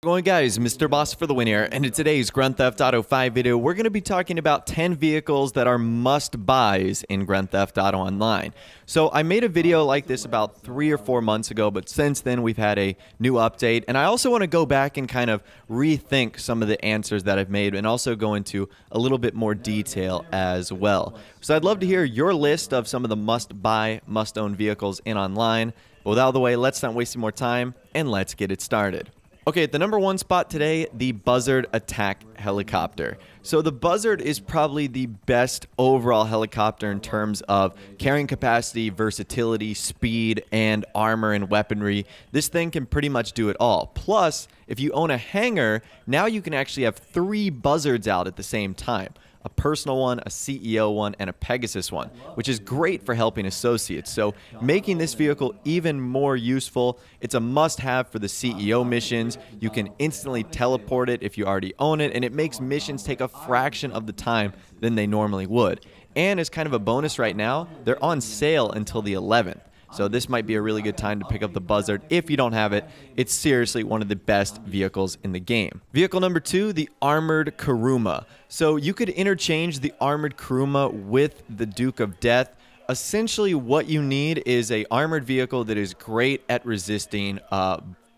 Going guys, Mr. Boss for the win here, and in today's Grand Theft Auto 5 video, we're going to be talking about 10 vehicles that are must-buys in Grand Theft Auto Online. So I made a video like this about 3 or 4 months ago, but since then we've had a new update, and I also want to go back and kind of rethink some of the answers that I've made and also go into a little bit more detail as well. So I'd love to hear your list of some of the must-buy, must-own vehicles in Online. But without the way, let's not waste more time, and let's get it started. Okay, at the number 1 spot today, the Buzzard attack helicopter. So the Buzzard is probably the best overall helicopter in terms of carrying capacity, versatility, speed, and armor and weaponry. This thing can pretty much do it all. Plus, if you own a hangar, now you can actually have 3 Buzzards out at the same time. A personal one, a CEO one, and a Pegasus one, which is great for helping associates. So making this vehicle even more useful. It's a must-have for the CEO missions. You can instantly teleport it if you already own it, and it makes missions take a fraction of the time than they normally would. And as kind of a bonus right now, they're on sale until the 11th. So this might be a really good time to pick up the Buzzard if you don't have it. It's seriously one of the best vehicles in the game. Vehicle number 2, the Armored Karuma. So you could interchange the Armored Karuma with the Duke of Death. Essentially what you need is a armored vehicle that is great at resisting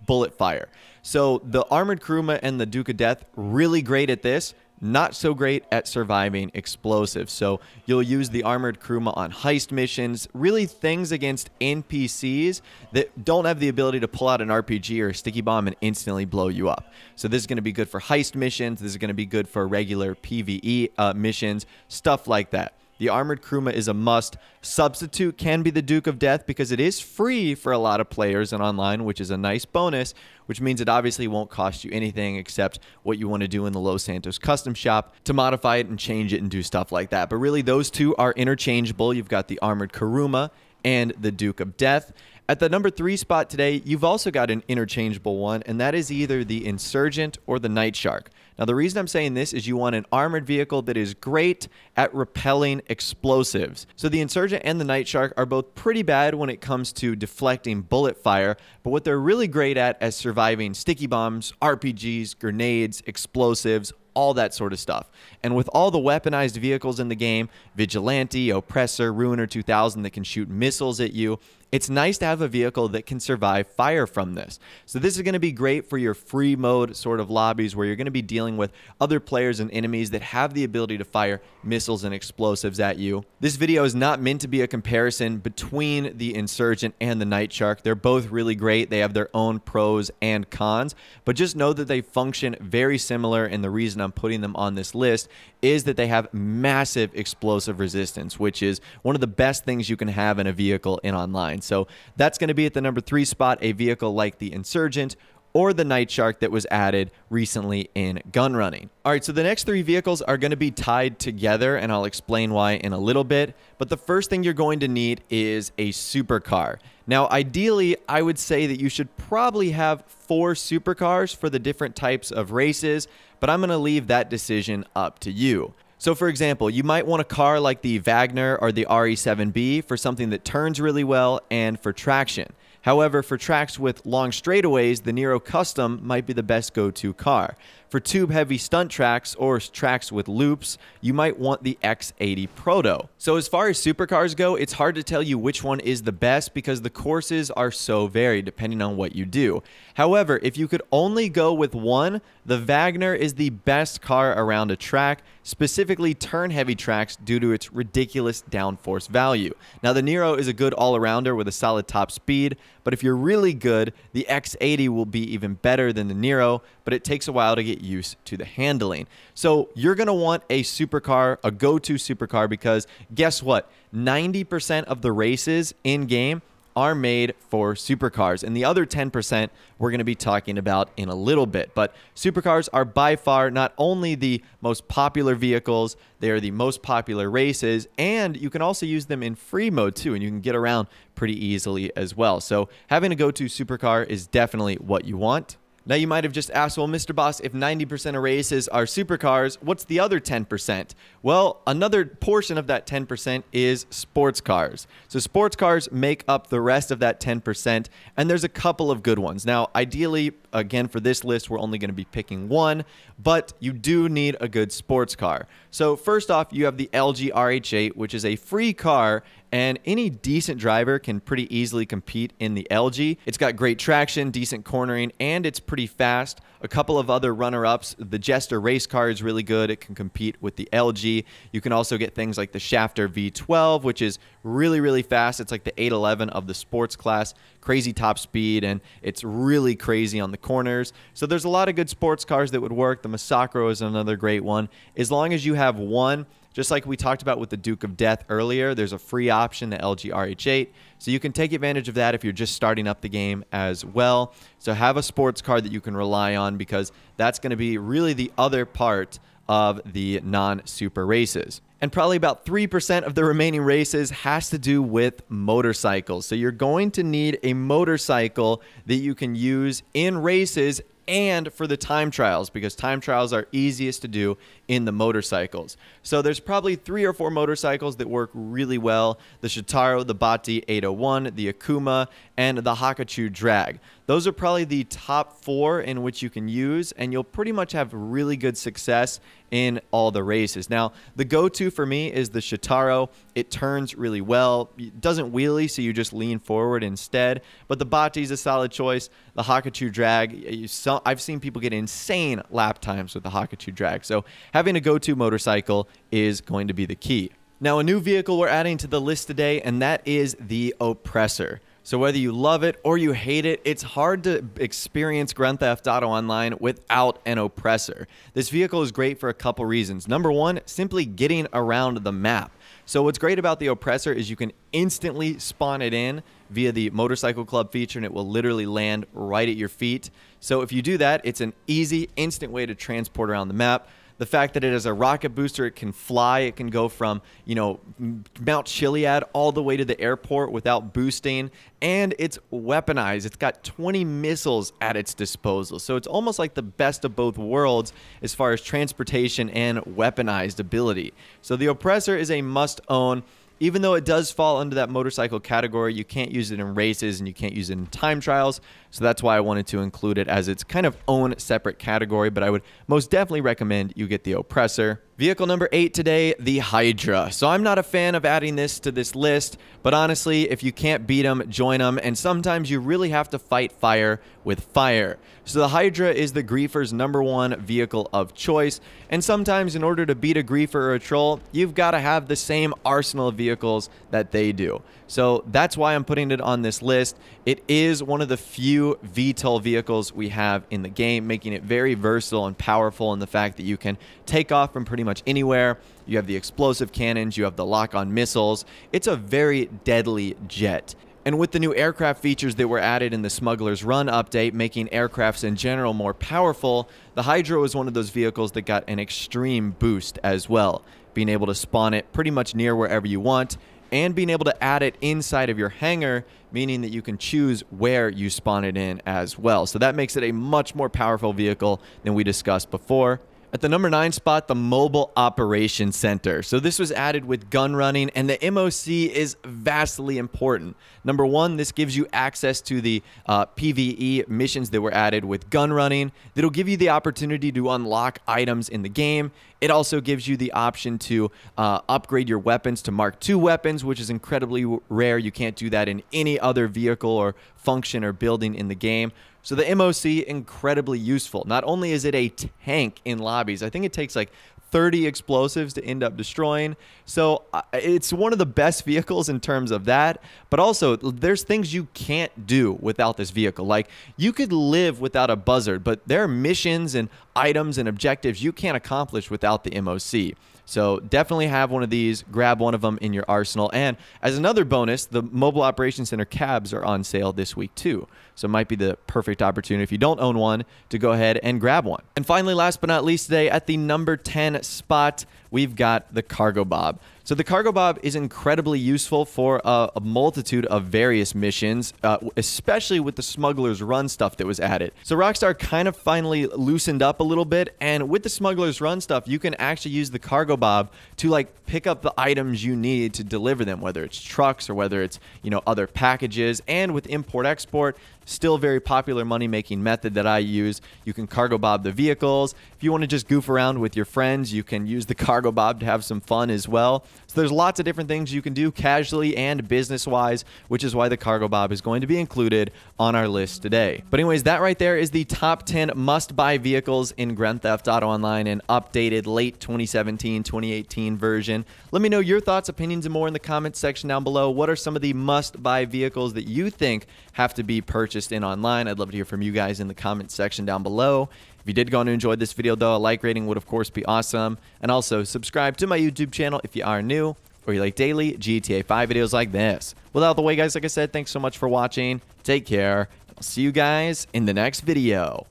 bullet fire. So the Armored Karuma and the Duke of Death, really great at this. Not so great at surviving explosives. So you'll use the Armored Karuma on heist missions, really things against NPCs that don't have the ability to pull out an RPG or a sticky bomb and instantly blow you up. So this is going to be good for heist missions. This is going to be good for regular PvE missions, stuff like that. The Armored Karuma is a must. Substitute can be the Duke of Death because it is free for a lot of players in Online, which is a nice bonus, which means it obviously won't cost you anything except what you want to do in the Los Santos custom shop to modify it and change it and do stuff like that. But really, those two are interchangeable. You've got the Armored Karuma and the Duke of Death. At the number 3 spot today, you've also got an interchangeable one, and that is either the Insurgent or the Night Shark. Now, the reason I'm saying this is you want an armored vehicle that is great at repelling explosives. So the Insurgent and the Night Shark are both pretty bad when it comes to deflecting bullet fire, but what they're really great at is surviving sticky bombs, RPGs, grenades, explosives, all that sort of stuff. And with all the weaponized vehicles in the game, Vigilante, Oppressor, Ruiner 2000 that can shoot missiles at you, it's nice to have a vehicle that can survive fire from this. So this is going to be great for your free mode sort of lobbies where you're going to be dealing with other players and enemies that have the ability to fire missiles and explosives at you. This video is not meant to be a comparison between the Insurgent and the Night Shark. They're both really great. They have their own pros and cons, but just know that they function very similar, and the reason I'm putting them on this list is that they have massive explosive resistance, which is one of the best things you can have in a vehicle in Online. So that's going to be at the number 3 spot, a vehicle like the Insurgent or the Night Shark that was added recently in gun running. All right, so the next 3 vehicles are going to be tied together, and I'll explain why in a little bit. But the first thing you're going to need is a supercar. Now, ideally, I would say that you should probably have 4 supercars for the different types of races, but I'm going to leave that decision up to you. So for example, you might want a car like the Wagner or the RE7B for something that turns really well and for traction. However, for tracks with long straightaways, the Nero Custom might be the best go-to car. For tube-heavy stunt tracks or tracks with loops, you might want the X80 Proto. So as far as supercars go, it's hard to tell you which one is the best because the courses are so varied depending on what you do. However, if you could only go with one, the Wagner is the best car around a track, specifically turn-heavy tracks due to its ridiculous downforce value. Now, the Nero is a good all-arounder with a solid top speed, but if you're really good, the X80 will be even better than the Nero, but it takes a while to get used to the handling. So you're going to want a supercar, a go-to supercar, because guess what? 90% of the races in-game are made for supercars, and the other 10% we're going to be talking about in a little bit. But supercars are by far not only the most popular vehicles, they are the most popular races, and you can also use them in free mode too, and you can get around pretty easily as well. So having a go-to supercar is definitely what you want. Now you might have just asked, well, Mr. Boss, if 90% of races are supercars, what's the other 10%? Well, another portion of that 10% is sports cars. So sports cars make up the rest of that 10%, and there's a couple of good ones. Now, ideally, again, for this list, we're only going to be picking one, but you do need a good sports car. So first off, you have the LG RH8, which is a free car, and any decent driver can pretty easily compete in the LG. It's got great traction, decent cornering, and it's pretty fast. A couple of other runner-ups, the Jester race car is really good. It can compete with the LG. You can also get things like the Shafter V12, which is really, really fast. It's like the 811 of the sports class. Crazy top speed, and it's really crazy on the corners. So there's a lot of good sports cars that would work. The Masacro is another great one. As long as you have one, just like we talked about with the Duke of Death earlier, there's a free option, the LG RH8. So you can take advantage of that if you're just starting up the game as well. So have a sports car that you can rely on, because that's going to be really the other part of the non-super races. And probably about 3% of the remaining races has to do with motorcycles. So you're going to need a motorcycle that you can use in races and for the time trials, because time trials are easiest to do in the motorcycles. So there's probably 3 or 4 motorcycles that work really well: the Shitaro, the Bati 801, the Akuma, and the Hakachu Drag. Those are probably the top 4 in which you can use, and you'll pretty much have really good success in all the races. Now, the go-to for me is the Shitaro. It turns really well. It doesn't wheelie, so you just lean forward instead. But the Bati is a solid choice. The Hakachu Drag, I've seen people get insane lap times with the Hakachu Drag. So having a go-to motorcycle is going to be the key. Now, a new vehicle we're adding to the list today, and that is the Oppressor. So whether you love it or you hate it, it's hard to experience Grand Theft Auto Online without an Oppressor. This vehicle is great for a couple reasons. Number one, simply getting around the map. So what's great about the Oppressor is you can instantly spawn it in via the Motorcycle Club feature, and it will literally land right at your feet. So if you do that, it's an easy, instant way to transport around the map. The fact that it has a rocket booster, it can fly, it can go from, Mount Chiliad all the way to the airport without boosting, and it's weaponized. It's got 20 missiles at its disposal. So it's almost like the best of both worlds as far as transportation and weaponized ability. So the Oppressor is a must-own. Even though it does fall under that motorcycle category, you can't use it in races and you can't use it in time trials. So that's why I wanted to include it as its kind of own separate category. But I would most definitely recommend you get the Oppressor. Vehicle number 8 today, the Hydra. So I'm not a fan of adding this to this list, but honestly, if you can't beat them, join them. And sometimes you really have to fight fire with fire. So the Hydra is the griefer's #1 vehicle of choice. And sometimes in order to beat a griefer or a troll, you've got to have the same arsenal of vehicles that they do. So that's why I'm putting it on this list. It is one of the few VTOL vehicles we have in the game, making it very versatile and powerful in the fact that you can take off from pretty much anywhere. You have the explosive cannons, you have the lock-on missiles. It's a very deadly jet. And with the new aircraft features that were added in the Smuggler's Run update, making aircrafts in general more powerful, the Hydra was one of those vehicles that got an extreme boost as well, being able to spawn it pretty much near wherever you want, and being able to add it inside of your hangar, meaning that you can choose where you spawn it in as well. So that makes it a much more powerful vehicle than we discussed before. At the number 9 spot, the Mobile Operations Center. So this was added with gun running, and the MOC is vastly important. Number 1, this gives you access to the PvE missions that were added with gun running. That'll give you the opportunity to unlock items in the game. It also gives you the option to upgrade your weapons to Mark II weapons, which is incredibly rare. You can't do that in any other vehicle or function or building in the game. So the MOC, incredibly useful. Not only is it a tank in lobbies, I think it takes like 30 explosives to end up destroying. So it's one of the best vehicles in terms of that. But also, there's things you can't do without this vehicle. Like, you could live without a Buzzard, but there are missions and items and objectives you can't accomplish without the MOC. So definitely have one of these, grab one of them in your arsenal. And as another bonus, the Mobile Operations Center cabs are on sale this week too. So it might be the perfect opportunity, if you don't own one, to go ahead and grab one. And finally, last but not least today, at the number 10 spot, we've got the Cargobob. So the Cargobob is incredibly useful for a multitude of various missions, especially with the Smuggler's Run stuff that was added. So Rockstar kind of finally loosened up a little bit, and with the Smuggler's Run stuff, you can actually use the Cargobob to like pick up the items you need to deliver them, whether it's trucks or whether it's, you know, other packages. And with import-export, still a very popular money-making method that I use. You can Cargobob the vehicles. If you want to just goof around with your friends, you can use the Cargobob to have some fun as well. So there's lots of different things you can do casually and business-wise, which is why the Cargobob is going to be included on our list today. But anyways, that right there is the top 10 must-buy vehicles in Grand Theft Auto Online, an updated late 2017, 2018 version. Let me know your thoughts, opinions, and more in the comments section down below. What are some of the must-buy vehicles that you think have to be purchased in online? I'd love to hear from you guys in the comments section down below. If you did go and enjoy this video, though, a like rating would, of course, be awesome. And also, subscribe to my YouTube channel if you are new or you like daily GTA 5 videos like this. Well, out of the way, guys, like I said, thanks so much for watching. Take care. I'll see you guys in the next video.